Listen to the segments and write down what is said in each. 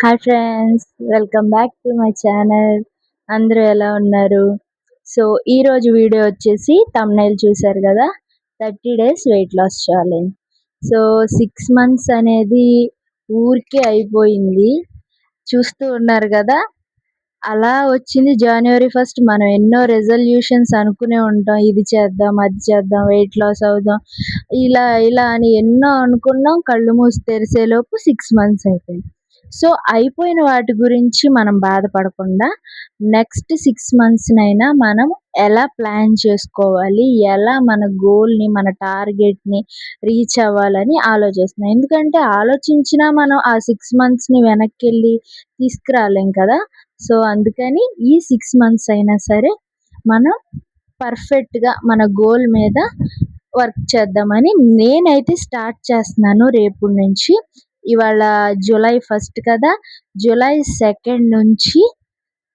Hi friends, welcome back to my channel. అందరూ ఎలా ఉన్నారు? సో ఈరోజు వీడియో వచ్చేసి థంబ్‌నెయిల్ చూసారు కదా, 30 days weight loss challenge. So 6 months అనేది ఊరికే అయిపోయింది, చూస్తూ ఉన్నారు కదా. అలా వచ్చింది జనవరి 1. మనం ఎన్నో రెజల్యూషన్స్ అనుకునే ఉంటాం, ఇది చేద్దాం అది చేద్దాం, వెయిట్ లాస్ అవుదాం, ఇలా ఇలా అని ఎన్నో అనుకున్నాం. కళ్ళు మూసి తెరిసేలోపు 6 మంత్స్ అయిపోయింది. సో అయిపోయిన వాటి గురించి మనం బాధపడకుండా నెక్స్ట్ 6 మంత్స్‌నైనా మనం ఎలా ప్లాన్ చేసుకోవాలి, ఎలా మన గోల్‌ని, మన టార్గెట్‌ని రీచ్ అవ్వాలని ఆలోచిస్తున్నాం. ఎందుకంటే ఆలోచించినా మనం ఆ 6 మంత్స్‌ని వెనక్కెళ్ళి తీసుకురాలేం కదా. సో అందుకని ఈ 6 మంత్స్ అయినా సరే మనం పర్ఫెక్ట్‌గా మన గోల్ మీద వర్క్ చేద్దామని నేనైతే స్టార్ట్ చేస్తున్నాను రేపటి నుంచి. ఇవాళ జూలై 1 కదా, జూలై 2 నుంచి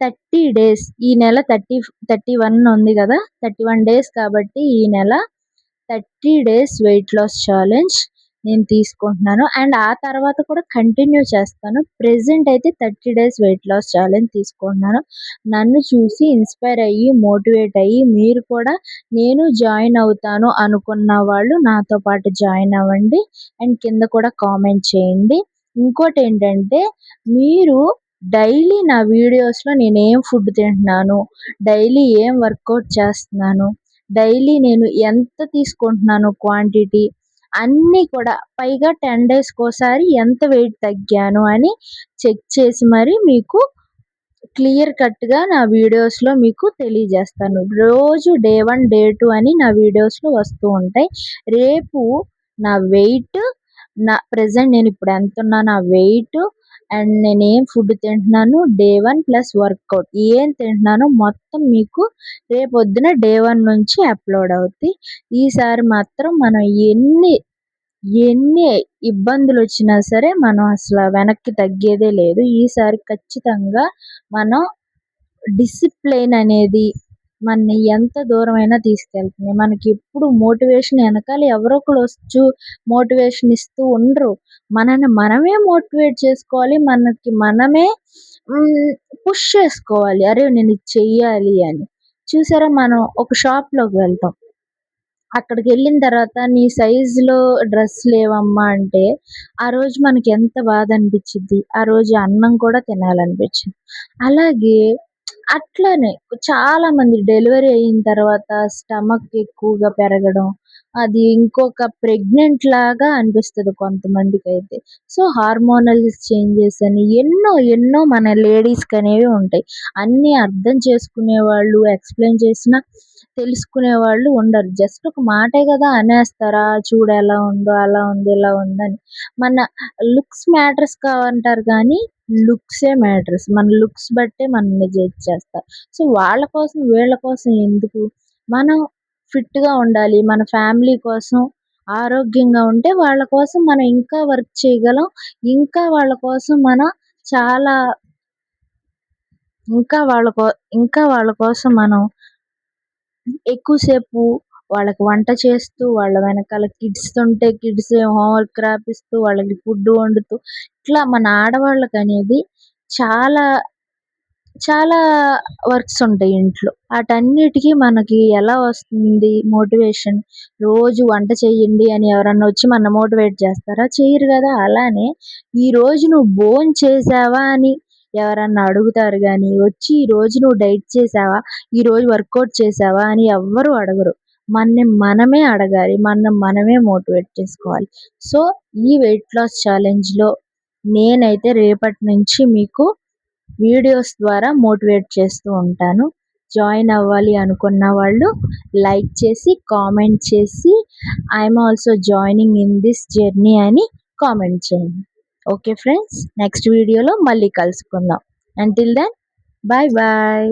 30 డేస్, ఈ నెల 31 ఉంది కదా, 31 డేస్ కాబట్టి ఈ నెల 30 డేస్ వెయిట్ లాస్ ఛాలెంజ్ నేను తీసుకుంటున్నాను. అండ్ ఆ తర్వాత కూడా కంటిన్యూ చేస్తాను. ప్రెజెంట్ అయితే 30 డేస్ వెయిట్ లాస్ ఛాలెంజ్ తీసుకుంటున్నాను. నన్ను చూసి ఇన్స్పైర్ అయ్యి, మోటివేట్ అయ్యి మీరు కూడా నేను జాయిన్ అవుతాను అనుకున్న వాళ్ళు నాతో పాటు జాయిన్ అవ్వండి. అండ్ కింద కూడా కామెంట్ చేయండి. ఇంకోటి ఏంటంటే, మీరు డైలీ నా వీడియోస్‌లో నేనేం ఫుడ్ తింటున్నాను, డైలీ ఏం వర్కౌట్ చేస్తున్నాను, డైలీ నేను ఎంత తీసుకుంటున్నాను క్వాంటిటీ, అన్నీ కూడా పైగా 10 డేస్‌కోసారి ఎంత వెయిట్ తగ్గాను అని చెక్ చేసి మరి మీకు క్లియర్ కట్‌గా నా వీడియోస్‌లో మీకు తెలియజేస్తాను. రోజు డే 1, డే 2 అని నా వీడియోస్‌లో వస్తూ ఉంటాయి. రేపు నా వెయిట్, నా ప్రెజెంట్ నేను ఇప్పుడు ఎంతున్నాను ఆ వెయిట్, అండ్ నేనేం ఫుడ్ తింటున్నాను, డే 1 ప్లస్ వర్కౌట్ ఏం తింటున్నానో మొత్తం మీకు రేపొద్దున డే 1 నుంచి అప్లోడ్ అవుద్ది. ఈసారి మాత్రం మనం ఎన్ని ఇబ్బందులొచ్చినా సరే మనం అసల వెనక్కి తగ్గేదే లేదు. ఈసారి ఖచ్చితంగా మనం డిసిప్లిన్ అనేది మనని ఎంత దూరమైనా తీసుకెళ్తుంది. మనకెప్పుడు మోటివేషన్ ఎనకాల ఎవరో ఒకళ్ళు మోటివేషన్ ఇస్తూ ఉండరు. మనల్ని మనమే మోటివేట్ చేసుకోవాలి. మనకి మనమే పుష్ చేసుకోవాలి. అరే నేను ఇది చెయ్యాలి అని. చూసారా, మనం ఒక షాప్‌లోకి వెళ్తాం. అక్కడికెళ్ళిన తర్వాత నీ సైజులో డ్రెస్ లేవమ్మా అంటే, ఆ రోజు మనకి ఎంత బాధ అనిపిచ్చిద్ది. ఆ రోజు అన్నం కూడా తినాలనిపించదు. అలాగే అట్లనే చాలామంది డెలివరీ అయిన తర్వాత స్టమక్ ఎక్కువగా పెరగడం, అది ఇంకొక ప్రెగ్నెంట్ లాగా అనిపిస్తది కొంతమందికైతే. సో హార్మోనల్ చేంజెస్ అని ఎన్నో మన లేడీస్‌కనేవి ఉంటాయి. అన్నీ అర్థం చేసుకునేవాళ్ళు, ఎక్స్‌ప్లెయిన్ చేసినా తెలుసుకునేవాళ్ళు ఉండరు. జస్ట్ ఒక మాటే కదా అనేస్తారా, చూడు ఎలా ఉందో, అలా ఉంది, ఇలా ఉందని. మన లుక్స్ మ్యాటర్స్ కావంటారు కానీ లుక్సే మ్యాటర్స్. మన లుక్స్ బట్టే మనల్ని జడ్జ్ చేస్తారు. సో వాళ్ళ కోసం వీళ్ళ కోసం ఎందుకు, మనం ఫిట్‌గా ఉండాలి. మన ఫ్యామిలీ కోసం ఆరోగ్యంగా ఉంటే వాళ్ళ కోసం మనం ఇంకా వర్క్ చేయగలం. ఇంకా వాళ్ళ కోసం మనం చాలా ఇంకా వాళ్ళ కోసం మనం ఎక్కువసేపు వాళ్ళకి వంట చేస్తూ, వాళ్ళ వెనకాల కిడ్స్ ఉంటే కిడ్స్ హోంవర్క్ రాపిస్తూ, వాళ్ళకి ఫుడ్ వండుతూ, ఇట్లా మన ఆడవాళ్ళకనేది చాలా చాలా వర్క్స్ ఉంటాయి ఇంట్లో. ఆటన్నిటికి మనకి ఎలా వస్తుంది మోటివేషన్? రోజు వంట చెయ్యండి అని ఎవరన్నా వచ్చి మనల్ని మోటివేట్ చేస్తారా? చెయ్యరు గదా. అలానే ఈరోజు నువ్వు భోంచేసావా అని ఎవరన్నా అడుగుతారు గానీ, వచ్చి ఈరోజు నువ్వు డైట్ చేసావా, ఈరోజు వర్కౌట్ చేసావా అని ఎవ్వరు అడగరు. మనని మనమే అడగాలి. మనని మనమే మోటివేట్ చేసుకోవాలి. సో ఈ వెయిట్ లాస్ ఛాలెంజ్‌లో నేనైతే రేపటి నుంచి మీకు వీడియోస్ ద్వారా మోటివేట్ చేస్తూ ఉంటాను. జాయిన్ అవ్వాలి అనుకున్న వాళ్ళు లైక్ చేసి, కామెంట్ చేసి I'm also joining in this journey అని కామెంట్ చేయండి. ఓకే ఫ్రెండ్స్, నెక్స్ట్ వీడియోలో మళ్ళీ కలుసుకుందాం. Until then, bye bye.